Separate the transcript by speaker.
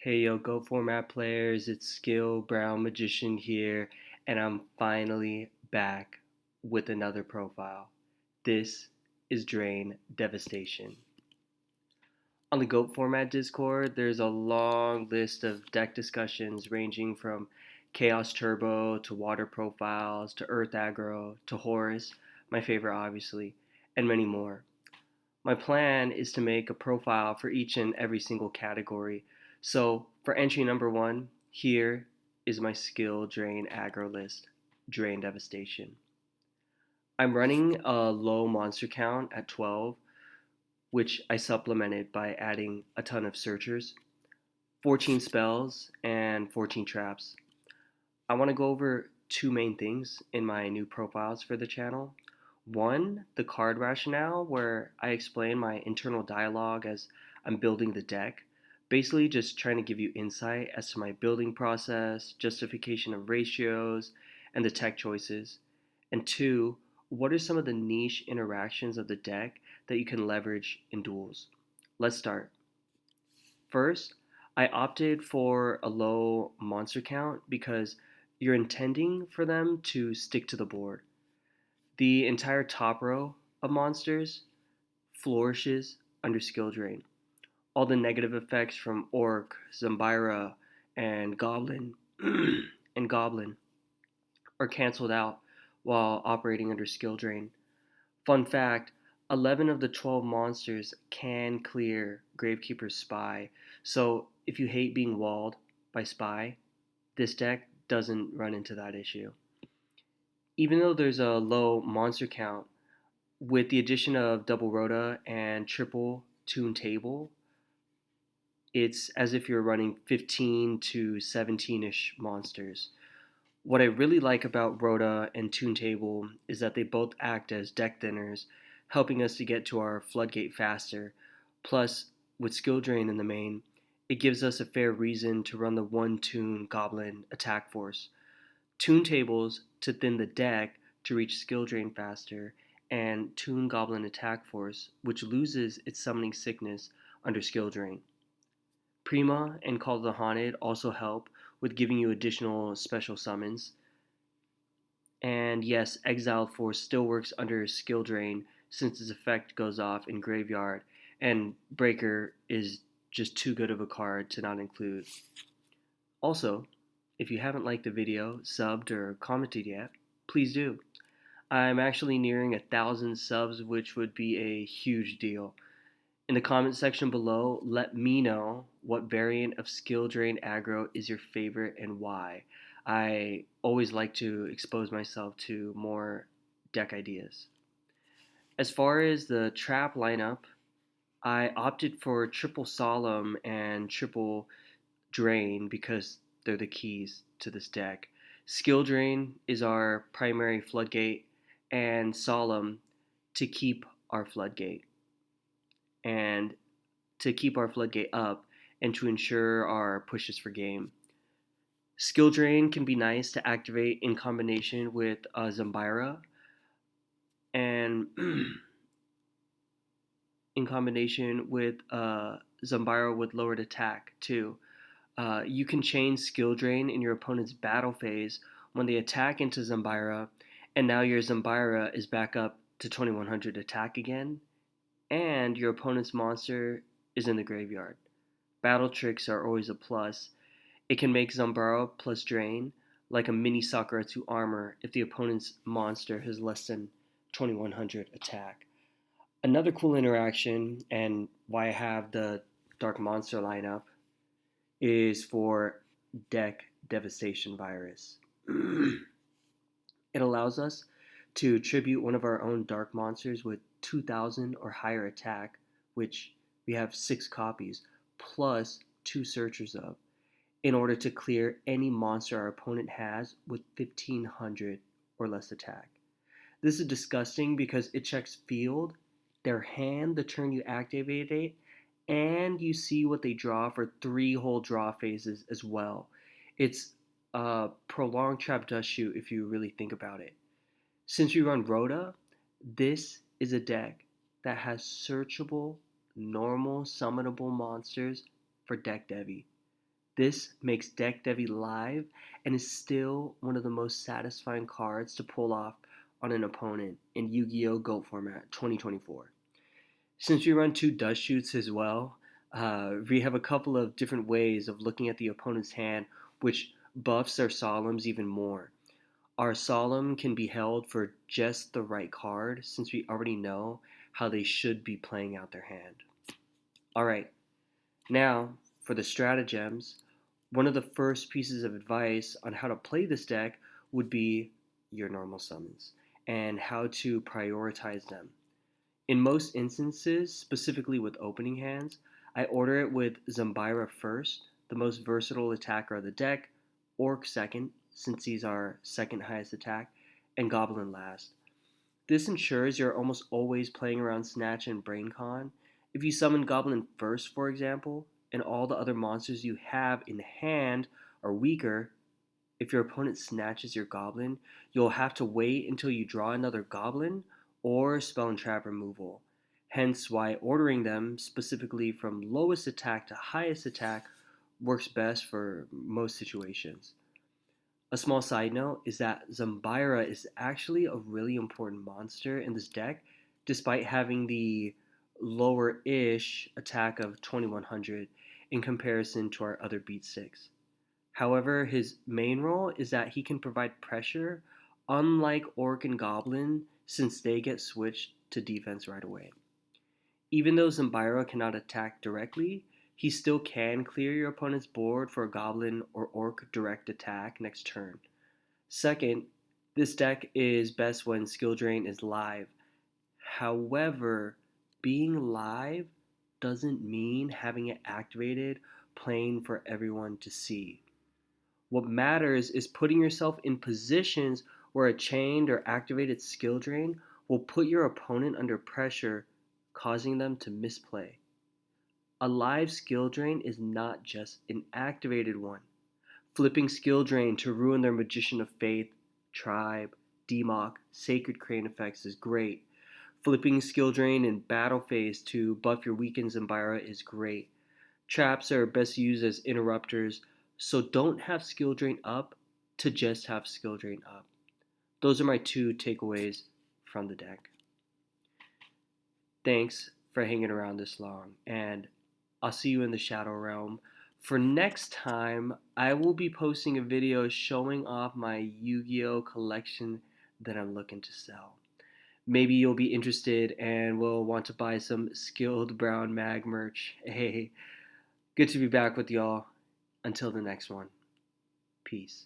Speaker 1: Hey yo, Go Format players, it's Skill Brown Magician here, and I'm finally back with another profile. This is Drain Devastation. On the GOAT Format Discord, there's a long list of deck discussions ranging from Chaos Turbo to Water Profiles to Earth Aggro to Horus, my favorite obviously, and many more. My plan is to make a profile for each and every single category. So for entry number one, here is my Skill-Drain-Aggro list, Drain Devastation. I'm running a low monster count at 12, which I supplemented by adding a ton of searchers, 14 spells, and 14 traps. I want to go over two main things in my new profiles for the channel. One, the card rationale, where I explain my internal dialogue as I'm building the deck. Basically, just trying to give you insight as to my building process, justification of ratios, and the tech choices. And two, what are some of the niche interactions of the deck that you can leverage in duels? Let's start. First, I opted for a low monster count because you're intending for them to stick to the board. The entire top row of monsters flourishes under skill drain. All the negative effects from Orc, Zombira, and Goblin and Goblin are cancelled out while operating under skill drain. Fun fact, 11 of the 12 monsters can clear Gravekeeper's Spy, so if you hate being walled by Spy, this deck doesn't run into that issue. Even though there's a low monster count, with the addition of double rota and triple tune table, it's as if you're running 15 to 17-ish monsters. What I really like about rota and tune table is that they both act as deck thinners, helping us to get to our floodgate faster. Plus, with skill drain in the main, it gives us a fair reason to run the one tune goblin attack force. Tune tables to thin the deck to reach skill drain faster, and tune goblin attack force, which loses its summoning sickness under skill drain. Prima and Call of the Haunted also help with giving you additional special summons. And yes, Exiled Force still works under skill drain since its effect goes off in Graveyard, and Breaker is just too good of a card to not include. Also, if you haven't liked the video, subbed, or commented yet, please do. I'm actually nearing 1,000 subs, which would be a huge deal. In the comment section below, let me know what variant of Skill-Drain-Aggro is your favorite and why. I always like to expose myself to more deck ideas. As far as the trap lineup, I opted for triple Solemn and triple Drain because they're the keys to this deck. Skill Drain is our primary floodgate, and Solemn to keep our floodgate. And to keep our floodgate up and to ensure our pushes for game. Skill Drain can be nice to activate in combination with Zombira, and in combination with Zombira with lowered attack too. You can chain Skill Drain in your opponent's battle phase when they attack into Zombira, and now your Zombira is back up to 2100 attack again, and your opponent's monster is in the graveyard. Battle tricks are always a plus. It can make Zombara plus Drain like a mini Sakuratsu armor if the opponent's monster has less than 2100 attack. Another cool interaction, and why I have the Dark Monster lineup, is for Deck Devastation Virus. It allows us to tribute one of our own Dark Monsters with 2000 or higher attack, which we have 6 copies, plus 2 searchers of, in order to clear any monster our opponent has with 1500 or less attack. This is disgusting because it checks field, their hand the turn you activate it, and you see what they draw for 3 whole draw phases as well. It's a prolonged trap dust shoot if you really think about it. Since we run Rhoda, this is a deck that has searchable, normal, summonable monsters for deck Devi. This makes Deck Devi live and is still one of the most satisfying cards to pull off on an opponent in Yu-Gi-Oh! GOAT format 2024. Since we run two dust shoots as well, we have a couple of different ways of looking at the opponent's hand, which buffs our solemns even more. Our solemn can be held for just the right card since we already know how they should be playing out their hand. Alright, now for the stratagems. One of the first pieces of advice on how to play this deck would be your normal summons and how to prioritize them. In most instances, specifically with opening hands, I order it with Zambira first, the most versatile attacker of the deck, Orc second, since he's our second highest attack, and Goblin last. This ensures you're almost always playing around Snatch and BrainCon. If you summon Goblin first, for example, and all the other monsters you have in hand are weaker, if your opponent snatches your Goblin, you'll have to wait until you draw another Goblin or spell and trap removal. Hence why ordering them specifically from lowest attack to highest attack works best for most situations. A small side note is that Zambira is actually a really important monster in this deck, despite having the lower-ish attack of 2100 in comparison to our other Beat 6. However, his main role is that he can provide pressure, unlike Orc and Goblin, since they get switched to defense right away. Even though Zambira cannot attack directly, he still can clear your opponent's board for a Goblin or Orc direct attack next turn. Second, this deck is best when Skill Drain is live. However, being live doesn't mean having it activated playing for everyone to see. What matters is putting yourself in positions where a chained or activated skill drain will put your opponent under pressure, causing them to misplay. A live skill drain is not just an activated one. Flipping skill drain to ruin their Magician of Faith, Tribe, Demok, Sacred Crane effects is great. Flipping skill drain in battle phase to buff your weakened Zambira is great. Traps are best used as interrupters, so don't have skill drain up to just have skill drain up. Those are my two takeaways from the deck. Thanks for hanging around this long, and I'll see you in the Shadow Realm. For next time, I will be posting a video showing off my Yu-Gi-Oh! Collection that I'm looking to sell. Maybe you'll be interested and will want to buy some Skilled Brown Mag merch. Hey, good to be back with y'all. Until the next one. Peace.